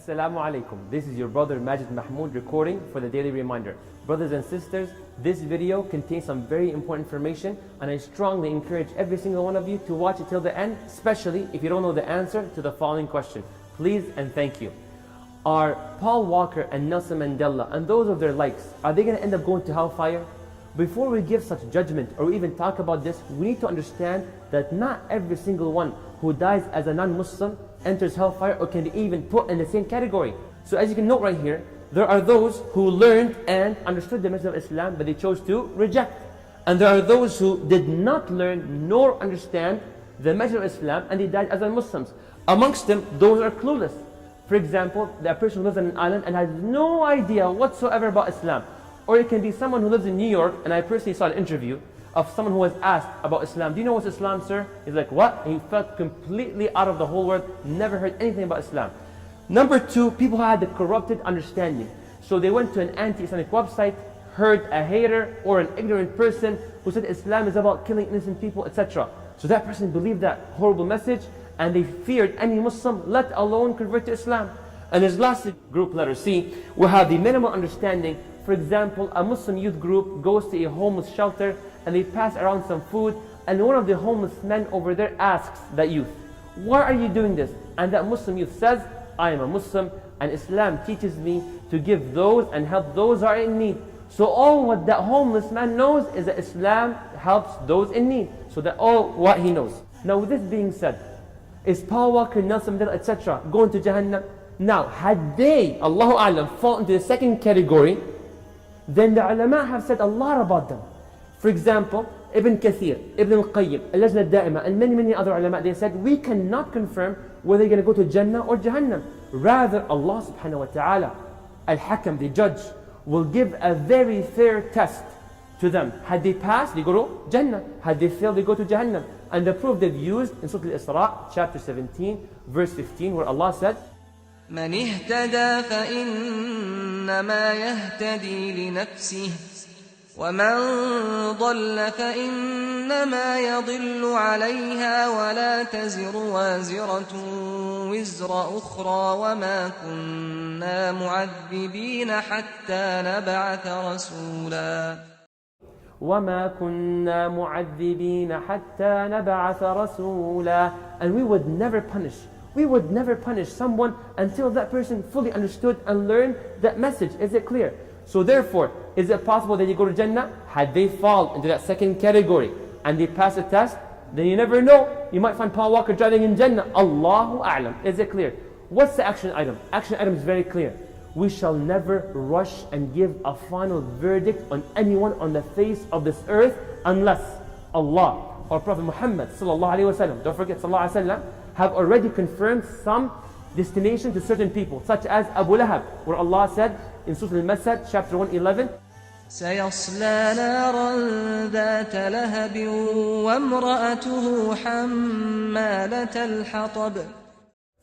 Assalamu alaikum. This is your brother Majid Mahmoud recording for the Daily Reminder. Brothers and sisters, this video contains some very important information and I strongly encourage every single one of you to watch it till the end, especially if you don't know the answer to the following question. Please and thank you. Are Paul Walker and Nelson Mandela and those of their likes, are they going to end up going to hellfire? Before we give such judgment or even talk about this, we need to understand that not every single one who dies as a non-Muslim enters hellfire or can be even put in the same category. So as you can note right here, there are those who learned and understood the message of Islam but they chose to reject. And there are those who did not learn nor understand the message of Islam and they died as non-Muslims. Amongst them, those are clueless. For example, the person who lives on an island and has no idea whatsoever about Islam. Or it can be someone who lives in New York, and I personally saw an interview of someone who was asked about Islam. Do you know what's Islam, sir? He's like, what? He felt completely out of the whole world, never heard anything about Islam. Number two, people who had the corrupted understanding. So they went to an anti-Islamic website, heard a hater or an ignorant person who said Islam is about killing innocent people, etc. So that person believed that horrible message and they feared any Muslim, let alone convert to Islam. And this last group, letter C, will have the minimal understanding. For example, a Muslim youth group goes to a homeless shelter and they pass around some food and one of the homeless men over there asks that youth, why are you doing this? And that Muslim youth says, I am a Muslim and Islam teaches me to give those and help those who are in need. So all what that homeless man knows is that Islam helps those in need. So that's all what he knows. Now with this being said, is Paul Walker, Nelson Mandela, etc. going to Jahannam? Now, had they, Allahu A'lam, fall into the second category, then the ulama have said a lot about them. For example, Ibn Kathir, Ibn al-Qayyim, Al-Lajna al-Da'ima, and many other ulama, they said, we cannot confirm whether they're going to go to Jannah or Jahannam. Rather, Allah subhanahu wa ta'ala, Al-Hakam, the judge, will give a very fair test to them. Had they passed, they go to Jannah. Had they failed, they go to Jahannam. And the proof they've used in Surah Al-Isra, chapter 17, verse 15, where Allah said, من اهتدى فإنما يهتدي لنفسه ومن ضل فإنما يضل عليها ولا تزر وازرة وزر أخرى وما كنا معذبين حتى نبعث رسولا وَمَا كُنَّا مُعَذِّبِينَ حَتَّى نَبْعَثَ رَسُولًا. And we would never punish someone until that person fully understood and learned that message. Is it clear? So therefore, is it possible that you go to Jannah? Had they fall into that second category and they pass the test, then you never know. You might find Paul Walker driving in Jannah. Allahu A'lam. Is it clear? What's the action item? Action item is very clear. We shall never rush and give a final verdict on anyone on the face of this earth unless Allah or Prophet Muhammad sallallahu alaihi wasallam, don't forget sallallahu alaihi wasallam, have already confirmed some destination to certain people, such as Abu Lahab, where Allah said in Surah Al-Masad, chapter 111, سيصلى نارا ذات لهب وامرأته حمالة الحطب.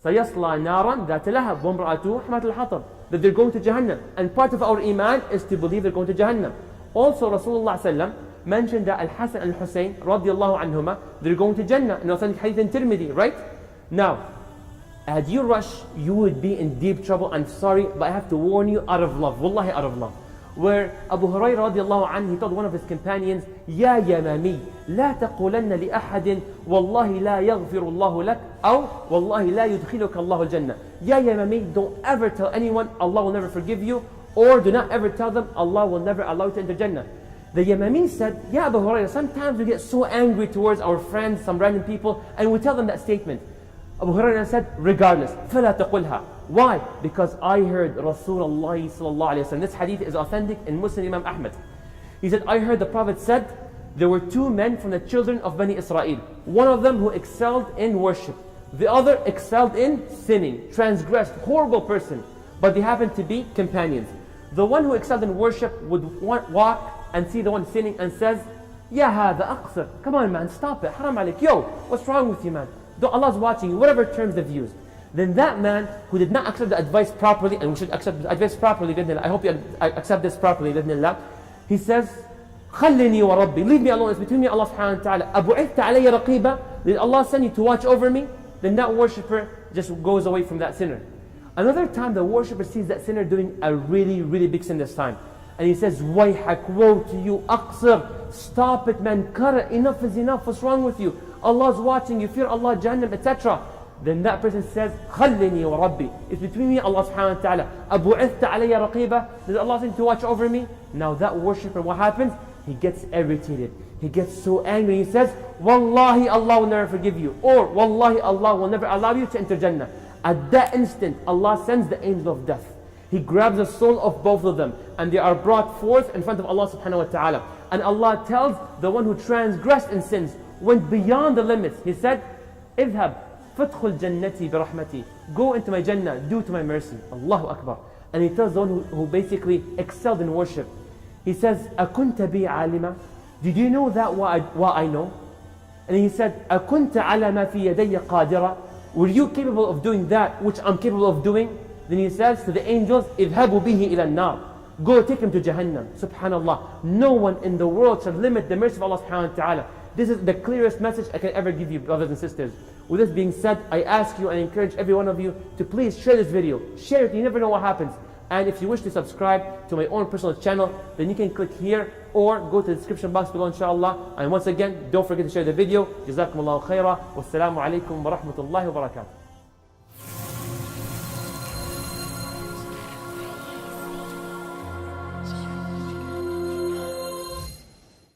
سيصلى نارا ذات لهب وامرأته حمالة الحطب. That they're going to Jahannam. And part of our iman is to believe they're going to Jahannam. Also Rasulullah sallam mentioned that Al-Hasan and Al-Husayn radiallahu anhuma, they're going to Jannah in authentic hadith in Tirmidhi, right? Now, had you rush, you would be in deep trouble. I'm sorry, but I have to warn you out of love, wallahi out of love. Where Abu Hurairah radiallahu anhu, he told one of his companions, يا يمامي لا تقولن لأحد والله لا يغفر الله لك أو والله لا يدخلك الله الجنة. Ya Yamami, don't ever tell anyone Allah will never forgive you, or do not ever tell them Allah will never allow you to enter Jannah. The Yamami said, Ya Abu Hurairah, sometimes we get so angry towards our friends, some random people, and we tell them that statement. Abu Hurairah said, regardless, فَلَا تَقُلْهَا. Why? Because I heard Rasulullah sallallahu alayhi wa sallam. This hadith is authentic in Muslim Imam Ahmad. He said, I heard the Prophet said, there were two men from the children of Bani Israel. One of them who excelled in worship. The other excelled in sinning, transgressed, horrible person. But they happened to be companions. The one who excelled in worship would walk and see the one sinning and says, Ya hada aqsir. Come on man, stop it. Haram alik. Yo, what's wrong with you man? Allah's watching you, whatever terms they've used. Then that man who did not accept the advice properly, and we should accept the advice properly, I hope you accept this properly, he says, خلني وربي, leave me alone, it's between me and Allah subhanahu wa ta'ala. أبعثت علي رقيبا, did Allah send you to watch over me? Then that worshipper just goes away from that sinner. Another time the worshipper sees that sinner doing a really, really big sin this time. And he says, Wayhak, woe to you, Aqsir, stop it man, cut it, enough is enough, what's wrong with you? Allah's watching, you fear Allah, Jahannam, etc. Then that person says, Khallini wa Rabbi. It's between me and Allah subhanahu wa ta'ala. Abu'ithta alayya raqiba. Does Allah think to watch over me? Now that worshipper, what happens? He gets irritated. He gets so angry. He says, Wallahi, Allah will never forgive you. Or, Wallahi, Allah will never allow you to enter Jannah. At that instant, Allah sends the angel of death. He grabs the soul of both of them, and they are brought forth in front of Allah subhanahu wa ta'ala. And Allah tells the one who transgressed in sins, went beyond the limits. He said, Idhab, fadkhul jannati bi rahmati. Go into my Jannah, due to my mercy. Allahu Akbar. And he tells the one who basically excelled in worship. He says, Akunta bi alima? Did you know that what I know? And he said, Akunta ala ma fi yadayya qadira? Were you capable of doing that which I'm capable of doing? Then he says to the angels, Idhabu bihi ila nar. Go take him to Jahannam. Subhanallah. No one in the world should limit the mercy of Allah subhanahu wa ta'ala. This is the clearest message I can ever give you, brothers and sisters. With this being said, I ask you and encourage every one of you to please share this video. Share it, you never know what happens. And if you wish to subscribe to my own personal channel, then you can click here or go to the description box below, inshallah. And once again, don't forget to share the video. Jazakumullahu khaira. Wassalamu alaikum wa rahmatullahi wa barakatuh.